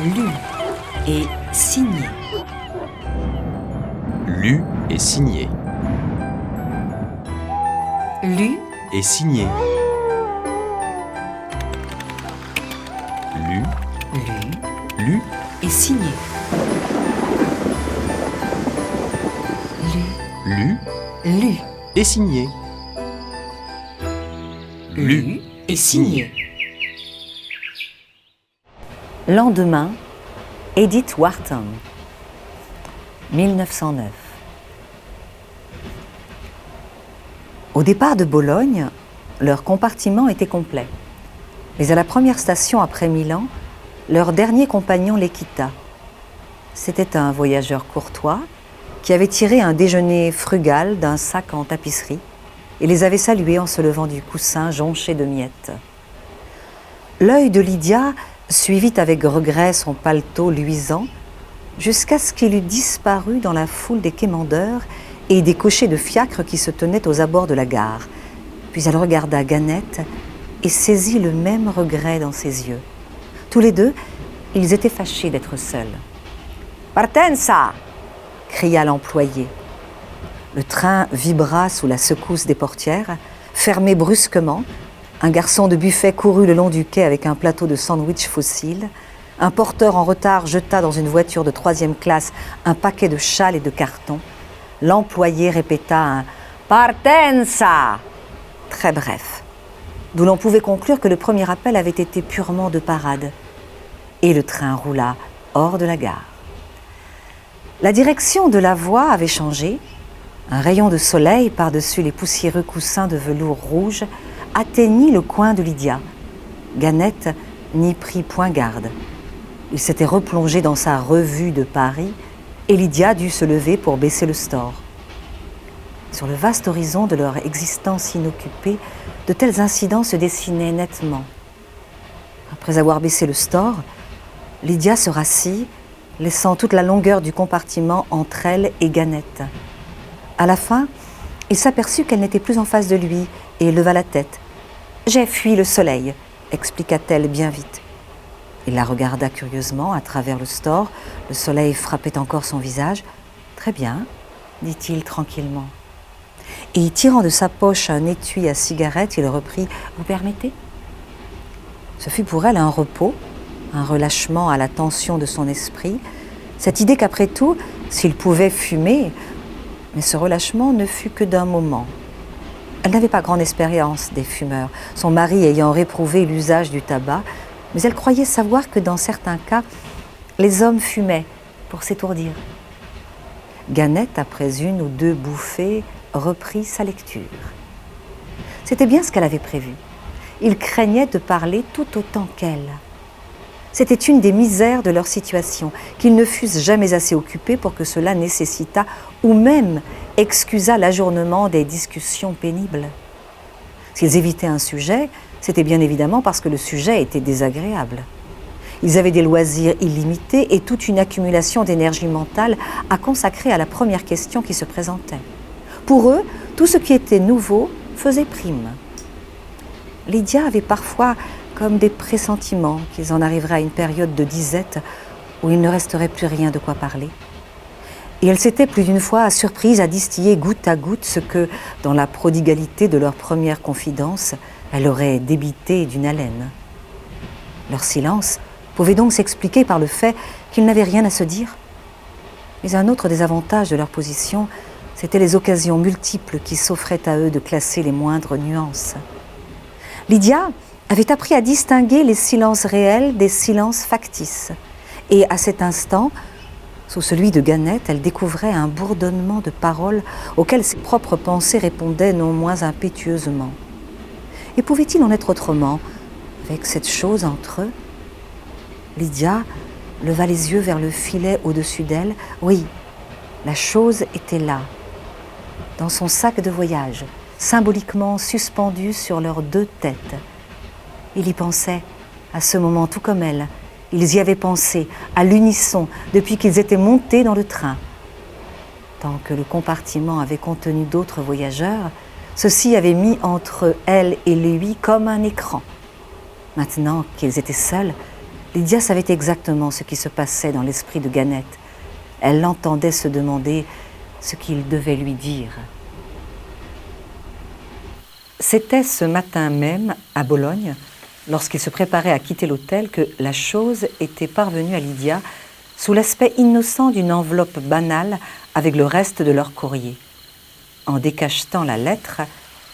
Lu et signé. Lu et signé. Lu Et signé. Lu, lu lu et signé. lu Lu et signé. lu et signé. Lendemain, Edith Wharton, 1909. Au départ de Bologne, leur compartiment était complet. Mais à la première station après Milan, leur dernier compagnon les quitta. C'était un voyageur courtois qui avait tiré un déjeuner frugal d'un sac en tapisserie et les avait salués en se levant du coussin jonché de miettes. L'œil de Lydia suivit avec regret son paletot luisant jusqu'à ce qu'il eût disparu dans la foule des quémandeurs et des cochers de fiacre qui se tenaient aux abords de la gare. Puis elle regarda Ganette et saisit le même regret dans ses yeux. Tous les deux, ils étaient fâchés d'être seuls. « Partenza !» cria l'employé. Le train vibra sous la secousse des portières, fermé brusquement. Un garçon de buffet courut le long du quai avec un plateau de sandwich fossiles. Un porteur en retard jeta dans une voiture de 3e classe un paquet de châles et de cartons. L'employé répéta un « Partenza !» très bref, d'où l'on pouvait conclure que le premier appel avait été purement de parade. Et le train roula hors de la gare. La direction de la voie avait changé. Un rayon de soleil par-dessus les poussiéreux coussins de velours rouge atteignit le coin de Lydia. Ganette n'y prit point garde. Il s'était replongé dans sa revue de Paris et Lydia dut se lever pour baisser le store. Sur le vaste horizon de leur existence inoccupée, de tels incidents se dessinaient nettement. Après avoir baissé le store, Lydia se rassit, laissant toute la longueur du compartiment entre elle et Ganette. À la fin, il s'aperçut qu'elle n'était plus en face de lui et leva la tête. « J'ai fui le soleil », expliqua-t-elle bien vite. Il la regarda curieusement à travers le store. Le soleil frappait encore son visage. « Très bien », dit-il tranquillement. Et tirant de sa poche un étui à cigarette, il reprit « Vous permettez ?» Ce fut pour elle un repos, un relâchement à la tension de son esprit. Cette idée qu'après tout, s'il pouvait fumer, mais ce relâchement ne fut que d'un moment. Elle n'avait pas grande expérience des fumeurs, son mari ayant réprouvé l'usage du tabac, mais elle croyait savoir que dans certains cas, les hommes fumaient pour s'étourdir. Ganette, après 1 ou 2 bouffées, reprit sa lecture. C'était bien ce qu'elle avait prévu. Il craignait de parler tout autant qu'elle. C'était une des misères de leur situation, qu'ils ne fussent jamais assez occupés pour que cela nécessitât ou même excusât l'ajournement des discussions pénibles. S'ils évitaient un sujet, c'était bien évidemment parce que le sujet était désagréable. Ils avaient des loisirs illimités et toute une accumulation d'énergie mentale à consacrer à la première question qui se présentait. Pour eux, tout ce qui était nouveau faisait prime. Lydia avait parfois comme des pressentiments qu'ils en arriveraient à une période de disette où il ne resterait plus rien de quoi parler. Et elle s'était plus d'une fois surprise à distiller goutte à goutte ce que, dans la prodigalité de leur première confidence, elle aurait débité d'une haleine. Leur silence pouvait donc s'expliquer par le fait qu'ils n'avaient rien à se dire. Mais un autre des avantages de leur position, c'étaient les occasions multiples qui s'offraient à eux de classer les moindres nuances. Lydia avait appris à distinguer les silences réels des silences factices. Et à cet instant, sous celui de Ganette, elle découvrait un bourdonnement de paroles auxquelles ses propres pensées répondaient non moins impétueusement. Et pouvait-il en être autrement, avec cette chose entre eux ? Lydia leva les yeux vers le filet au-dessus d'elle. Oui, la chose était là, dans son sac de voyage, symboliquement suspendu sur leurs 2 têtes. Il y pensait, à ce moment, tout comme elle. Ils y avaient pensé, à l'unisson, depuis qu'ils étaient montés dans le train. Tant que le compartiment avait contenu d'autres voyageurs, ceux-ci avaient mis entre elle et lui comme un écran. Maintenant qu'ils étaient seuls, Lydia savait exactement ce qui se passait dans l'esprit de Gannett. Elle l'entendait se demander ce qu'il devait lui dire. C'était ce matin même, à Bologne, lorsqu'il se préparait à quitter l'hôtel, que la chose était parvenue à Lydia sous l'aspect innocent d'une enveloppe banale avec le reste de leur courrier. En décachetant la lettre,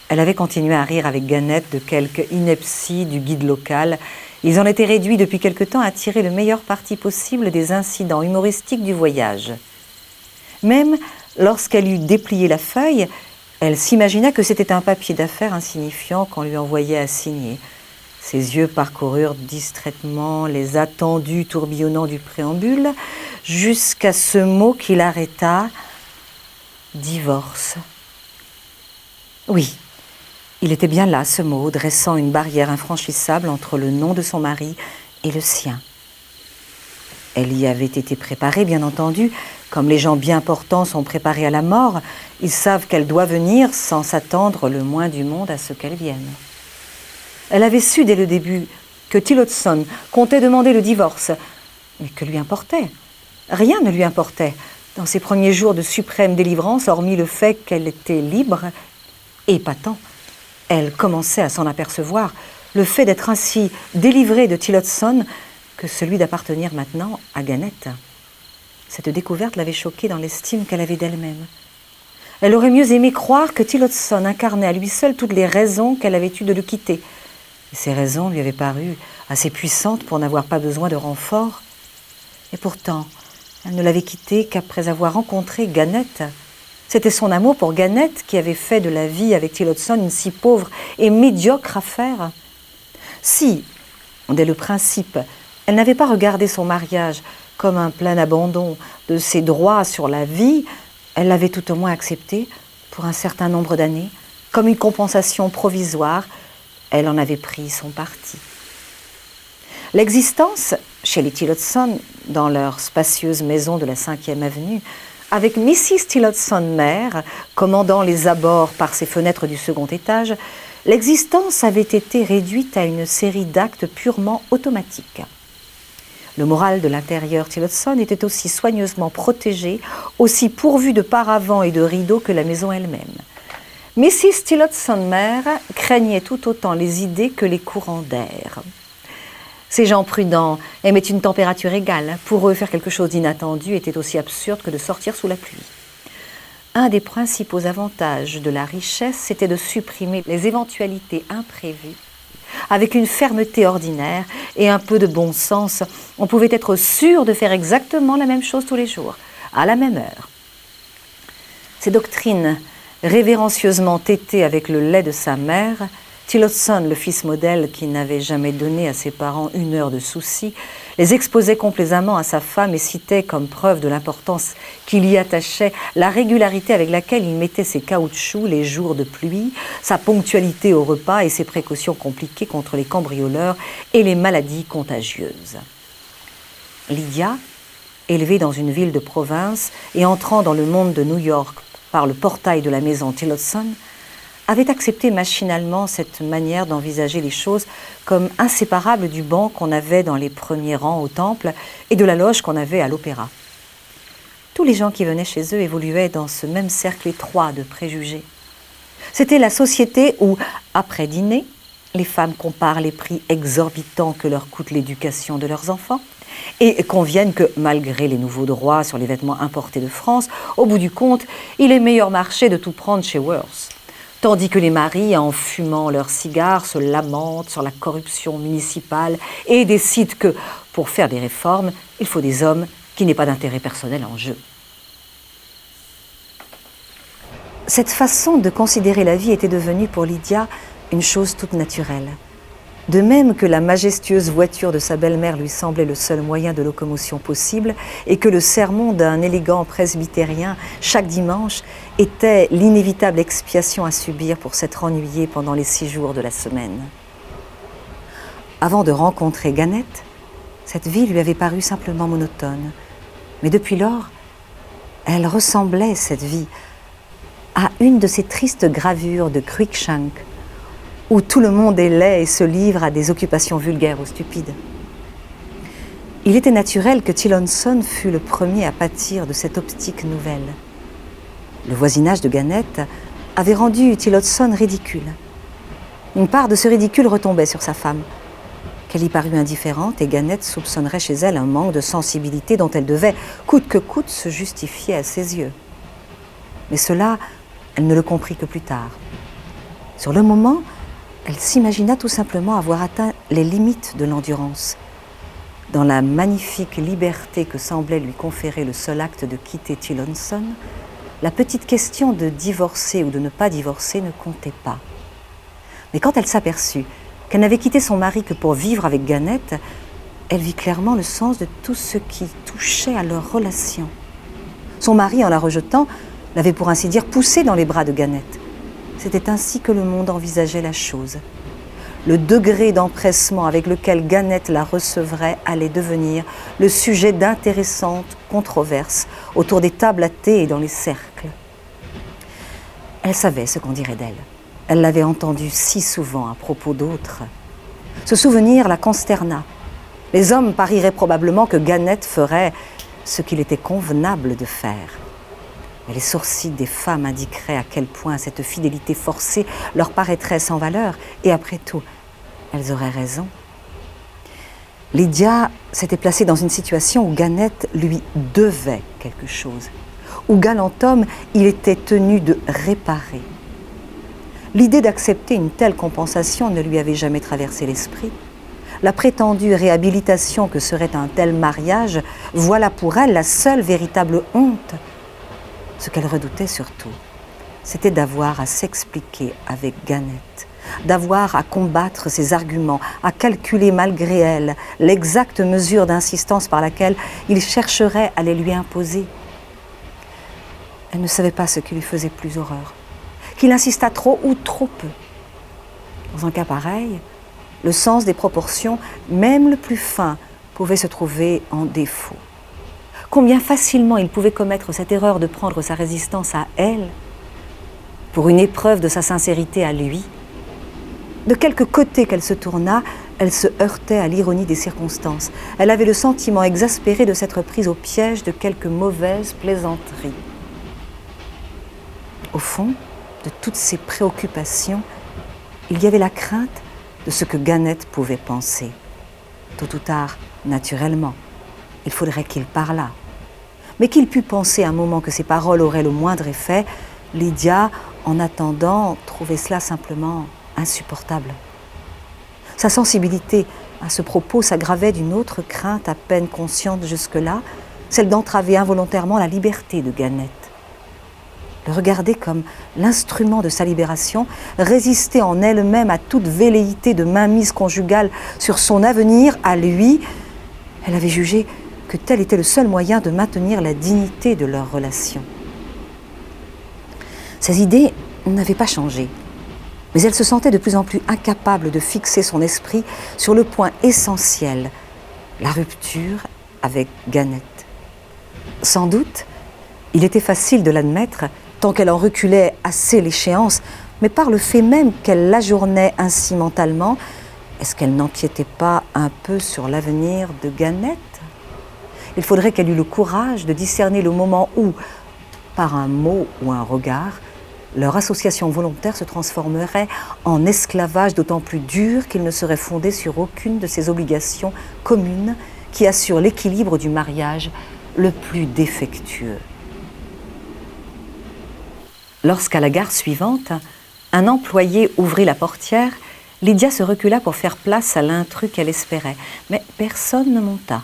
elle avait continué à rire avec Gannett de quelque ineptie du guide local. Ils en étaient réduits depuis quelque temps à tirer le meilleur parti possible des incidents humoristiques du voyage. Même lorsqu'elle eut déplié la feuille, elle s'imagina que c'était un papier d'affaires insignifiant qu'on lui envoyait à signer. Ses yeux parcoururent distraitement les attendus tourbillonnants du préambule jusqu'à ce mot qui l'arrêta, divorce. Oui, il était bien là, ce mot, dressant une barrière infranchissable entre le nom de son mari et le sien. Elle y avait été préparée, bien entendu, comme les gens bien portants sont préparés à la mort. Ils savent qu'elle doit venir sans s'attendre le moins du monde à ce qu'elle vienne. Elle avait su dès le début que Tillotson comptait demander le divorce. Mais que lui importait? Rien ne lui importait dans ses premiers jours de suprême délivrance, hormis le fait qu'elle était libre et épatant. Elle commençait à s'en apercevoir, le fait d'être ainsi délivrée de Tillotson que celui d'appartenir maintenant à Gannett. Cette découverte l'avait choquée dans l'estime qu'elle avait d'elle-même. Elle aurait mieux aimé croire que Tillotson incarnait à lui seul toutes les raisons qu'elle avait eues de le quitter. Et ces raisons lui avaient paru assez puissantes pour n'avoir pas besoin de renfort. Et pourtant, elle ne l'avait quitté qu'après avoir rencontré Gannett. C'était son amour pour Gannett qui avait fait de la vie avec Tillotson une si pauvre et médiocre affaire. Si, dès le principe, elle n'avait pas regardé son mariage comme un plein abandon de ses droits sur la vie, elle l'avait tout au moins accepté pour un certain nombre d'années, comme une compensation provisoire. Elle en avait pris son parti. L'existence, chez les Tillotson, dans leur spacieuse maison de la 5e avenue, avec Mrs. Tillotson mère, commandant les abords par ses fenêtres du second étage, l'existence avait été réduite à une série d'actes purement automatiques. Le moral de l'intérieur Tillotson était aussi soigneusement protégé, aussi pourvu de paravents et de rideaux que la maison elle-même. Mrs. Tillotson mère craignait tout autant les idées que les courants d'air. Ces gens prudents aimaient une température égale. Pour eux, faire quelque chose d'inattendu était aussi absurde que de sortir sous la pluie. Un des principaux avantages de la richesse, c'était de supprimer les éventualités imprévues. Avec une fermeté ordinaire et un peu de bon sens, on pouvait être sûr de faire exactement la même chose tous les jours, à la même heure. Ces doctrines révérencieusement tétées avec le lait de sa mère, Tillotson, le fils modèle qui n'avait jamais donné à ses parents une heure de souci, les exposait complaisamment à sa femme et citait comme preuve de l'importance qu'il y attachait la régularité avec laquelle il mettait ses caoutchoucs les jours de pluie, sa ponctualité au repas et ses précautions compliquées contre les cambrioleurs et les maladies contagieuses. Lydia, élevée dans une ville de province et entrant dans le monde de New York par le portail de la maison Tillotson, avait accepté machinalement cette manière d'envisager les choses comme inséparable du banc qu'on avait dans les premiers rangs au temple et de la loge qu'on avait à l'opéra. Tous les gens qui venaient chez eux évoluaient dans ce même cercle étroit de préjugés. C'était la société où, après dîner, les femmes comparent les prix exorbitants que leur coûte l'éducation de leurs enfants et conviennent que, malgré les nouveaux droits sur les vêtements importés de France, au bout du compte, il est meilleur marché de tout prendre chez Worth. Tandis que les maris, en fumant leurs cigares, se lamentent sur la corruption municipale et décident que, pour faire des réformes, il faut des hommes qui n'aient pas d'intérêt personnel en jeu. Cette façon de considérer la vie était devenue pour Lydia une chose toute naturelle. De même que la majestueuse voiture de sa belle-mère lui semblait le seul moyen de locomotion possible et que le sermon d'un élégant presbytérien chaque dimanche était l'inévitable expiation à subir pour s'être ennuyée pendant les 6 jours de la semaine. Avant de rencontrer Gannett, cette vie lui avait paru simplement monotone. Mais depuis lors, elle ressemblait, cette vie, à une de ces tristes gravures de Cruikshank, où tout le monde est laid et se livre à des occupations vulgaires ou stupides. Il était naturel que Tillotson fût le premier à pâtir de cette optique nouvelle. Le voisinage de Gannett avait rendu Tillotson ridicule. Une part de ce ridicule retombait sur sa femme. Qu'elle y parût indifférente et Gannett soupçonnerait chez elle un manque de sensibilité dont elle devait, coûte que coûte, se justifier à ses yeux. Mais cela, elle ne le comprit que plus tard. Sur le moment, elle s'imagina tout simplement avoir atteint les limites de l'endurance. Dans la magnifique liberté que semblait lui conférer le seul acte de quitter Tillotson, la petite question de divorcer ou de ne pas divorcer ne comptait pas. Mais quand elle s'aperçut qu'elle n'avait quitté son mari que pour vivre avec Gannett, elle vit clairement le sens de tout ce qui touchait à leur relation. Son mari, en la rejetant, l'avait pour ainsi dire poussée dans les bras de Gannett. C'était ainsi que le monde envisageait la chose. Le degré d'empressement avec lequel Gannett la recevrait allait devenir le sujet d'intéressantes controverses autour des tables à thé et dans les cercles. Elle savait ce qu'on dirait d'elle. Elle l'avait entendu si souvent à propos d'autres. Ce souvenir la consterna. Les hommes parieraient probablement que Gannett ferait ce qu'il était convenable de faire. Mais les sourcils des femmes indiqueraient à quel point cette fidélité forcée leur paraîtrait sans valeur. Et après tout, elles auraient raison. Lydia s'était placée dans une situation où Gannett lui devait quelque chose, où galant homme, il était tenu de réparer. L'idée d'accepter une telle compensation ne lui avait jamais traversé l'esprit. La prétendue réhabilitation que serait un tel mariage, voilà pour elle la seule véritable honte. Ce qu'elle redoutait surtout, c'était d'avoir à s'expliquer avec Gannett, d'avoir à combattre ses arguments, à calculer malgré elle l'exacte mesure d'insistance par laquelle il chercherait à les lui imposer. Elle ne savait pas ce qui lui faisait plus horreur, qu'il insistât trop ou trop peu. Dans un cas pareil, le sens des proportions, même le plus fin, pouvait se trouver en défaut. Combien facilement il pouvait commettre cette erreur de prendre sa résistance à elle pour une épreuve de sa sincérité à lui. De quelque côté qu'elle se tournât, elle se heurtait à l'ironie des circonstances. Elle avait le sentiment exaspéré de s'être prise au piège de quelque mauvaise plaisanterie. Au fond de toutes ces préoccupations, il y avait la crainte de ce que Gannett pouvait penser. Tôt ou tard, naturellement, il faudrait qu'il parlât. Mais qu'il pût penser un moment que ses paroles auraient le moindre effet, Lydia, en attendant, trouvait cela simplement insupportable. Sa sensibilité à ce propos s'aggravait d'une autre crainte à peine consciente jusque-là, celle d'entraver involontairement la liberté de Gannett. Le regarder comme l'instrument de sa libération, résister en elle-même à toute velléité de mainmise conjugale sur son avenir à lui, elle avait jugé que tel était le seul moyen de maintenir la dignité de leur relation. Ses idées n'avaient pas changé, mais elle se sentait de plus en plus incapable de fixer son esprit sur le point essentiel, la rupture avec Gannett. Sans doute, il était facile de l'admettre, tant qu'elle en reculait assez l'échéance, mais par le fait même qu'elle l'ajournait ainsi mentalement, est-ce qu'elle n'empiétait pas un peu sur l'avenir de Gannett ? Il faudrait qu'elle eût le courage de discerner le moment où, par un mot ou un regard, leur association volontaire se transformerait en esclavage d'autant plus dur qu'il ne serait fondé sur aucune de ces obligations communes qui assurent l'équilibre du mariage le plus défectueux. Lorsqu'à la gare suivante, un employé ouvrit la portière, Lydia se recula pour faire place à l'intrus qu'elle espérait, mais personne ne monta.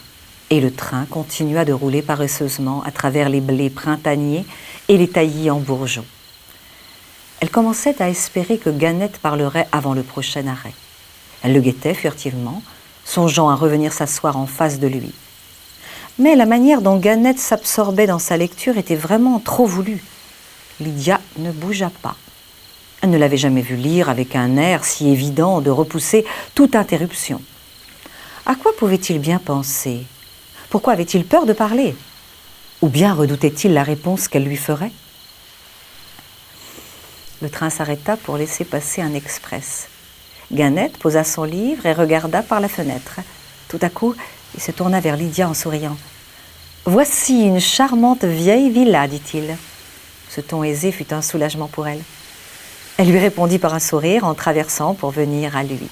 Et le train continua de rouler paresseusement à travers les blés printaniers et les taillis en bourgeons. Elle commençait à espérer que Gannett parlerait avant le prochain arrêt. Elle le guettait furtivement, songeant à revenir s'asseoir en face de lui. Mais la manière dont Gannett s'absorbait dans sa lecture était vraiment trop voulue. Lydia ne bougea pas. Elle ne l'avait jamais vu lire avec un air si évident de repousser toute interruption. À quoi pouvait-il bien penser ? Pourquoi avait-il peur de parler ? Ou bien redoutait-il la réponse qu'elle lui ferait ? Le train s'arrêta pour laisser passer un express. Gannett posa son livre et regarda par la fenêtre. Tout à coup, Il se tourna vers Lydia en souriant. « Voici une charmante vieille villa, dit-il. » Ce ton aisé fut un soulagement pour elle. Elle lui répondit par un sourire en traversant pour venir à lui.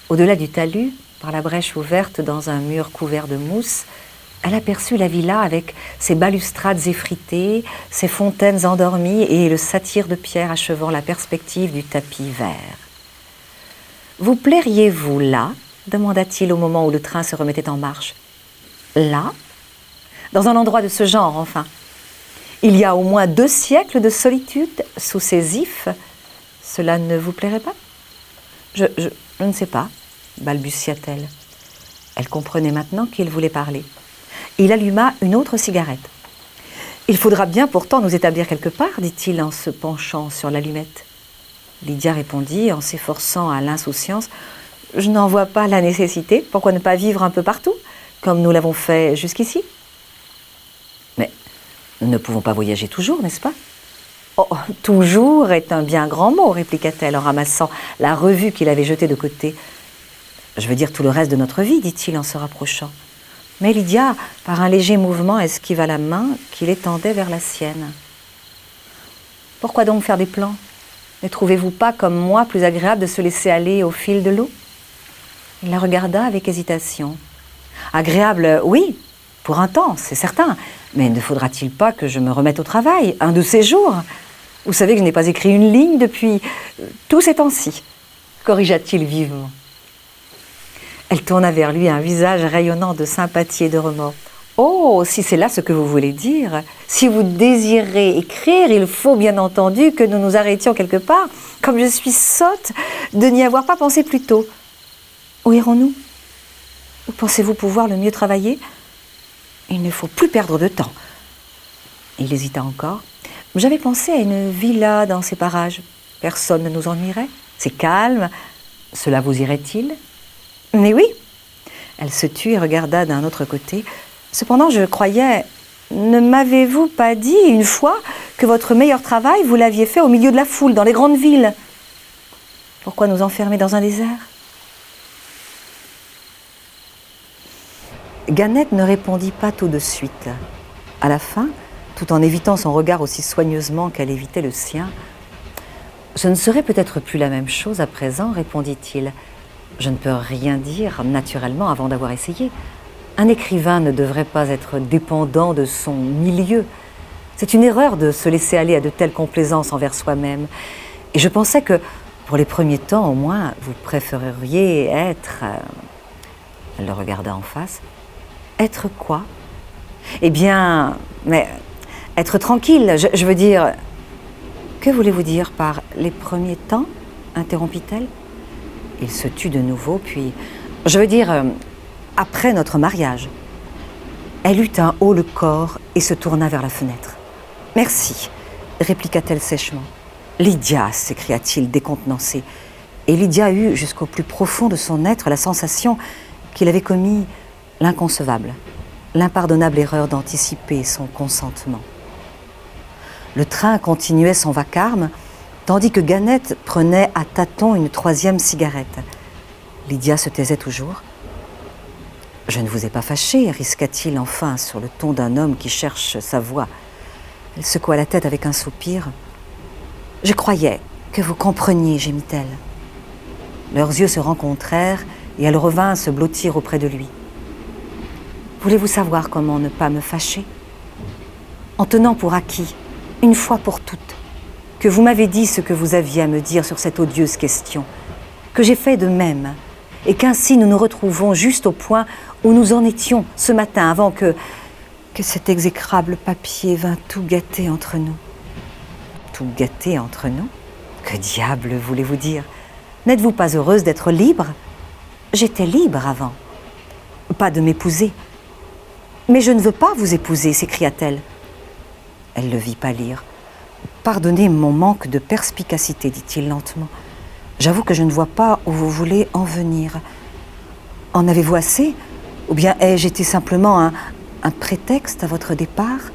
Au-delà du talus, par la brèche ouverte dans un mur couvert de mousse, elle aperçut la villa avec ses balustrades effritées, ses fontaines endormies et le satyre de pierre achevant la perspective du tapis vert. « Vous plairiez-vous là ?» demanda-t-il au moment où le train se remettait en marche. « Là ? Dans un endroit de ce genre, enfin. Il y a au moins 2 siècles de solitude sous ces ifs. Cela ne vous plairait pas ? Je ne sais pas, balbutia-t-elle. Elle comprenait maintenant qu'il voulait parler. Il alluma une autre cigarette. « Il faudra bien pourtant nous établir quelque part, dit-il en se penchant sur l'allumette. » Lydia répondit en s'efforçant à l'insouciance. « Je n'en vois pas la nécessité. Pourquoi ne pas vivre un peu partout, comme nous l'avons fait jusqu'ici ? » « Mais nous ne pouvons pas voyager toujours, n'est-ce pas ? » « Oh, toujours est un bien grand mot, répliqua-t-elle en ramassant la revue qu'il avait jetée de côté. « Je veux dire tout le reste de notre vie, dit-il en se rapprochant. Mais Lydia, par un léger mouvement, esquiva la main qu'il étendait vers la sienne. « Pourquoi donc faire des plans ? Ne trouvez-vous pas, comme moi, plus agréable de se laisser aller au fil de l'eau ?» Il la regarda avec hésitation. « Agréable, oui, pour un temps, c'est certain. Mais ne faudra-t-il pas que je me remette au travail, un de ces jours ? Vous savez que je n'ai pas écrit une ligne depuis tous ces temps-ci, » corrigea-t-il vivement. Elle tourna vers lui un visage rayonnant de sympathie et de remords. « Oh, si c'est là ce que vous voulez dire, si vous désirez écrire, il faut bien entendu que nous nous arrêtions quelque part, comme je suis sotte de n'y avoir pas pensé plus tôt. Où irons-nous ? Où pensez-vous pouvoir le mieux travailler ? Il ne faut plus perdre de temps. » Il hésita encore. « J'avais pensé à une villa dans ces parages. Personne ne nous ennuierait. C'est calme. Cela vous irait-il ? » « Mais oui !» Elle se tut et regarda d'un autre côté. « Cependant, je croyais... Ne m'avez-vous pas dit une fois que votre meilleur travail, vous l'aviez fait au milieu de la foule, dans les grandes villes ? Pourquoi nous enfermer dans un désert ?» Ganette ne répondit pas tout de suite. À la fin, tout en évitant son regard aussi soigneusement qu'elle évitait le sien, « Ce ne serait peut-être plus la même chose à présent, répondit-il. Je ne peux rien dire naturellement avant d'avoir essayé. Un écrivain ne devrait pas être dépendant de son milieu. C'est une erreur de se laisser aller à de telles complaisances envers soi-même. Et je pensais que, pour les premiers temps au moins, vous préféreriez être... » Elle le regarda en face. « Être quoi ? Eh bien, mais être tranquille, je veux dire... » « Que voulez-vous dire par les premiers temps ?» interrompit-elle. Il se tut de nouveau, puis... « Je veux dire, après notre mariage. » Elle eut un haut le corps et se tourna vers la fenêtre. « Merci, » répliqua-t-elle sèchement. « Lydia » s'écria-t-il décontenancé. Et Lydia eut, jusqu'au plus profond de son être, la sensation qu'il avait commis l'inconcevable, l'impardonnable erreur d'anticiper son consentement. Le train continuait son vacarme, tandis que Ganette prenait à tâtons une 3e cigarette. Lydia se taisait toujours. « Je ne vous ai pas fâché, risqua-t-il enfin sur le ton d'un homme qui cherche sa voix. Elle secoua la tête avec un soupir. « Je croyais que vous compreniez, gémit-elle. » Leurs yeux se rencontrèrent et elle revint se blottir auprès de lui. « Voulez-vous savoir comment ne pas me fâcher ? En tenant pour acquis, une fois pour toutes, que vous m'avez dit ce que vous aviez à me dire sur cette odieuse question, que j'ai fait de même, et qu'ainsi nous nous retrouvons juste au point où nous en étions ce matin avant que cet exécrable papier vint tout gâter entre nous. » « Tout gâter entre nous ? Que diable voulez-vous dire ? N'êtes-vous pas heureuse d'être libre ? J'étais libre avant. Pas de m'épouser. Mais je ne veux pas vous épouser, s'écria-t-elle. Elle le vit pâlir. « Pardonnez mon manque de perspicacité, dit-il lentement. J'avoue que je ne vois pas où vous voulez en venir. En avez-vous assez ? Ou bien ai-je été simplement un prétexte à votre départ ?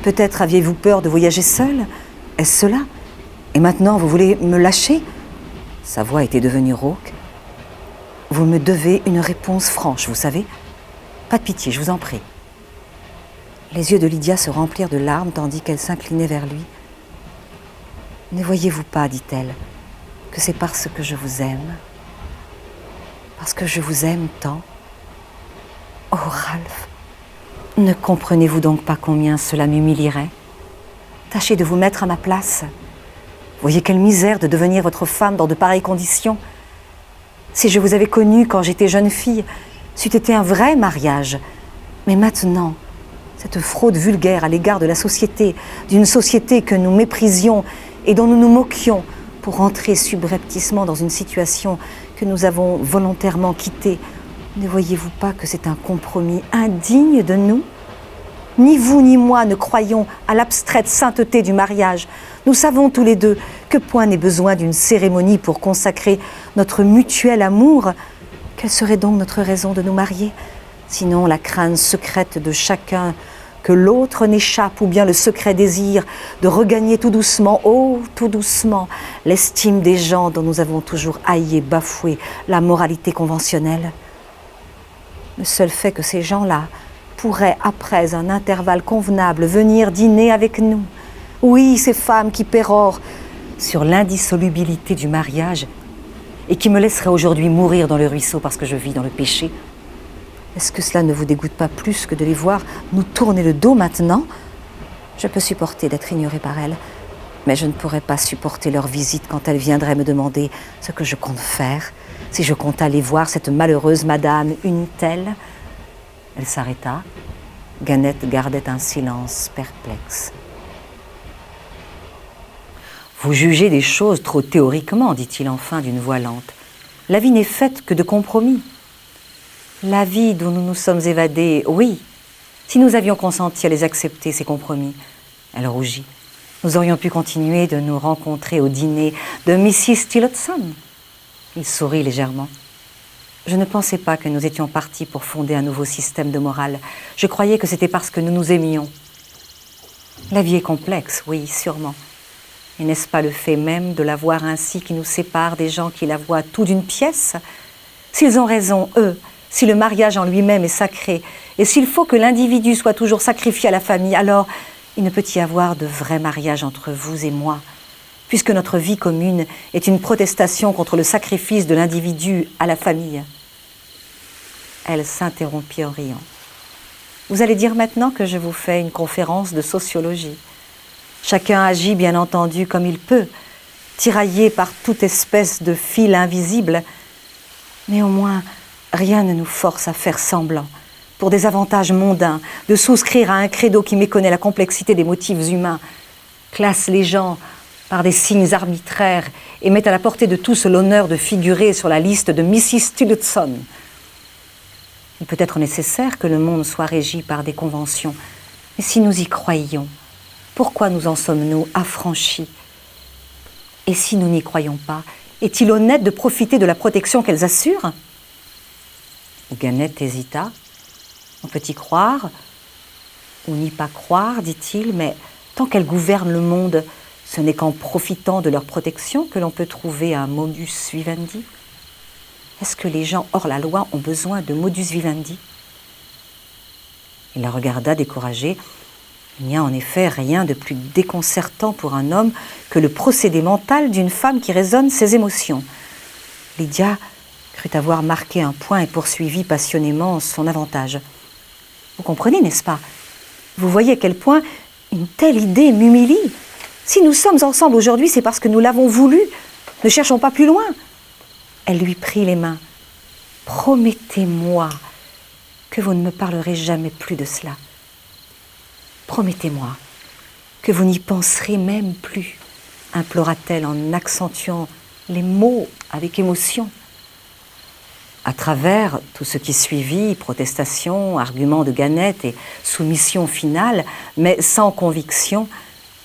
Peut-être aviez-vous peur de voyager seule ? Est-ce cela ? Et maintenant vous voulez me lâcher ?» Sa voix était devenue rauque. « Vous me devez une réponse franche, vous savez. Pas de pitié, je vous en prie. Les yeux de Lydia se remplirent de larmes tandis qu'elle s'inclinait vers lui. Ne voyez-vous pas, dit-elle, que c'est parce que je vous aime, parce que je vous aime tant. Oh, Ralph, ne comprenez-vous donc pas combien cela m'humilierait? Tâchez de vous mettre à ma place. Voyez quelle misère de devenir votre femme dans de pareilles conditions. Si je vous avais connue quand j'étais jeune fille, c'eût été un vrai mariage. Mais maintenant, cette fraude vulgaire à l'égard de la société, d'une société que nous méprisions et dont nous nous moquions pour entrer subrepticement dans une situation que nous avons volontairement quittée, ne voyez-vous pas que c'est un compromis indigne de nous? Ni vous ni moi ne croyons à l'abstraite sainteté du mariage. Nous savons tous les deux que point n'est besoin d'une cérémonie pour consacrer notre mutuel amour. Quelle serait donc notre raison de nous marier? Sinon la crainte secrète de chacun que l'autre n'échappe, ou bien le secret désir de regagner tout doucement, oh, tout doucement, l'estime des gens dont nous avons toujours haï et bafoué la moralité conventionnelle. Le seul fait que ces gens-là pourraient, après un intervalle convenable, venir dîner avec nous. Oui, ces femmes qui pérorent sur l'indissolubilité du mariage et qui me laisseraient aujourd'hui mourir dans le ruisseau parce que je vis dans le péché. Est-ce que cela ne vous dégoûte pas plus que de les voir nous tourner le dos maintenant? Je peux supporter d'être ignorée par elles, mais je ne pourrais pas supporter leur visite quand elles viendraient me demander ce que je compte faire, si je compte aller voir cette malheureuse madame une telle. Elle s'arrêta. Ganette gardait un silence perplexe. Vous jugez des choses trop théoriquement, dit-il enfin d'une voix lente. La vie n'est faite que de compromis. La vie dont nous nous sommes évadés, oui, si nous avions consenti à les accepter, ces compromis. Elle rougit. Nous aurions pu continuer de nous rencontrer au dîner de Mrs. Tillotson. Il sourit légèrement. Je ne pensais pas que nous étions partis pour fonder un nouveau système de morale. Je croyais que c'était parce que nous nous aimions. La vie est complexe, oui, sûrement. Et n'est-ce pas le fait même de la voir ainsi qui nous sépare des gens qui la voient tout d'une pièce? S'ils ont raison, eux, si le mariage en lui-même est sacré, et s'il faut que l'individu soit toujours sacrifié à la famille, alors il ne peut y avoir de vrai mariage entre vous et moi, puisque notre vie commune est une protestation contre le sacrifice de l'individu à la famille. Elle s'interrompit en riant. Vous allez dire maintenant que je vous fais une conférence de sociologie. Chacun agit bien entendu comme il peut, tiraillé par toute espèce de fil invisible, mais au moins rien ne nous force à faire semblant, pour des avantages mondains, de souscrire à un credo qui méconnaît la complexité des motifs humains, classe les gens par des signes arbitraires et met à la portée de tous l'honneur de figurer sur la liste de Mrs. Tillotson. Il peut être nécessaire que le monde soit régi par des conventions, mais si nous y croyions, pourquoi nous en sommes-nous affranchis? Et si nous n'y croyons pas, est-il honnête de profiter de la protection qu'elles assurent? Ganette hésita. On peut y croire, ou n'y pas croire, dit-il, mais tant qu'elles gouvernent le monde, ce n'est qu'en profitant de leur protection que l'on peut trouver un modus vivendi. Est-ce que les gens hors la loi ont besoin de modus vivendi? Il la regarda découragé. Il n'y a en effet rien de plus déconcertant pour un homme que le procédé mental d'une femme qui raisonne ses émotions. Lydia crut avoir marqué un point et poursuivit passionnément son avantage. Vous comprenez, n'est-ce pas? Vous voyez à quel point une telle idée m'humilie. Si nous sommes ensemble aujourd'hui, c'est parce que nous l'avons voulu. Ne cherchons pas plus loin. Elle lui prit les mains. Promettez-moi que vous ne me parlerez jamais plus de cela. Promettez-moi que vous n'y penserez même plus, implora-t-elle en accentuant les mots avec émotion. À travers tout ce qui suivit, protestation, arguments de Ganette et soumission finale, mais sans conviction,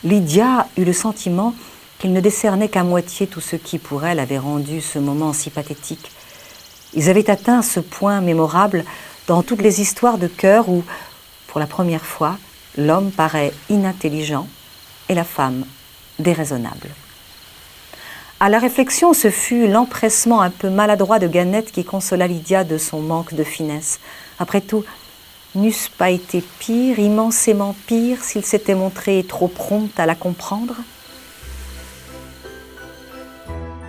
Lydia eut le sentiment qu'il ne décernait qu'à moitié tout ce qui, pour elle, avait rendu ce moment si pathétique. Ils avaient atteint ce point mémorable dans toutes les histoires de cœur où, pour la première fois, l'homme paraît inintelligent et la femme déraisonnable. À la réflexion, ce fut l'empressement un peu maladroit de Ganette qui consola Lydia de son manque de finesse. Après tout, n'eût-ce pas été pire, immensément pire, s'il s'était montré trop prompt à la comprendre?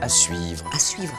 À suivre. À suivre.